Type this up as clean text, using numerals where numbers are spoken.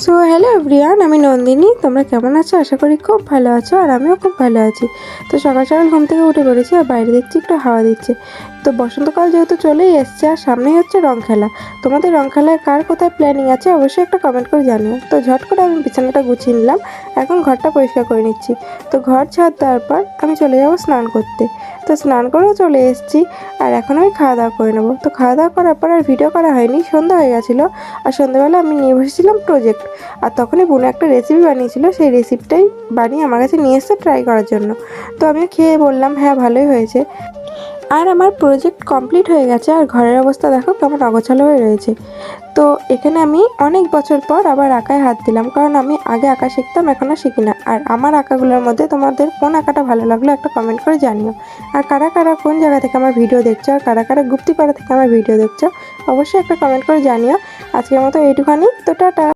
So hello everyone, আমি নন্দিনী। তোমরা কেমন আছো? আশা করি খুব ভালো আছো, আর আমিও খুব ভালো আছি। তো সকাল সকাল ঘুম থেকে উঠে পড়েছি, আর বাইরে দেখছি একটু হাওয়া দিচ্ছে। তো বসন্তকাল যেহেতু চলেই এসছে, আর সামনেই হচ্ছে রং খেলা। তোমাদের রং খেলায় কার কোথায় প্ল্যানিং আছে অবশ্যই একটা কমেন্ট করে জানিও। তো ঝট করে আমি বিছানাটা গুছিয়ে নিলাম, এখন ঘরটা পরিষ্কার করে নিচ্ছি। তো ঘর ঝাড় দেওয়ার পর আমি চলে যাবো স্নান করতে। তো স্নান করেও চলে এসেছি, আর এখন আমি খাওয়া দাওয়া করে নেবো। তো খাওয়া দাওয়া করার পর আর ভিডিও করা হয়নি, সন্ধ্যা হয়ে গেছিলো। আর সন্ধ্যাবেলা আমি নিয়ে বসেছিলাম প্রজেক্ট। আর তখনই বোন একটা রেসিপি বানিয়েছিল, সেই রেসিপিটাই বানিয়ে আমার কাছে নিয়ে এসেছে ট্রাই করার জন্য। তো আমিও খেয়ে বললাম হ্যাঁ, ভালোই হয়েছে। আর আমার প্রজেক্ট কমপ্লিট হয়ে গেছে, আর ঘরের অবস্থা দেখো কেমন অগোছালো হয়ে রয়েছে। তো এখানে আমি অনেক বছর পর আবার আঁকায় হাত দিলাম, কারণ আমি আগে আঁকা শিখতাম, এখনও শিখি না। আর আমার আঁকাগুলোর মধ্যে তোমাদের কোন আঁকাটা ভালো লাগলো একটা কমেন্ট করে জানিও। আর কারা কারা কোন জায়গা থেকে আমার ভিডিও দেখছো, আর কারা কারা গুপ্তিপাড়া থেকে আমার ভিডিও দেখছো, অবশ্যই একটা কমেন্ট করে জানিও। আজকের মতো এইটুখানি। তো টাটা।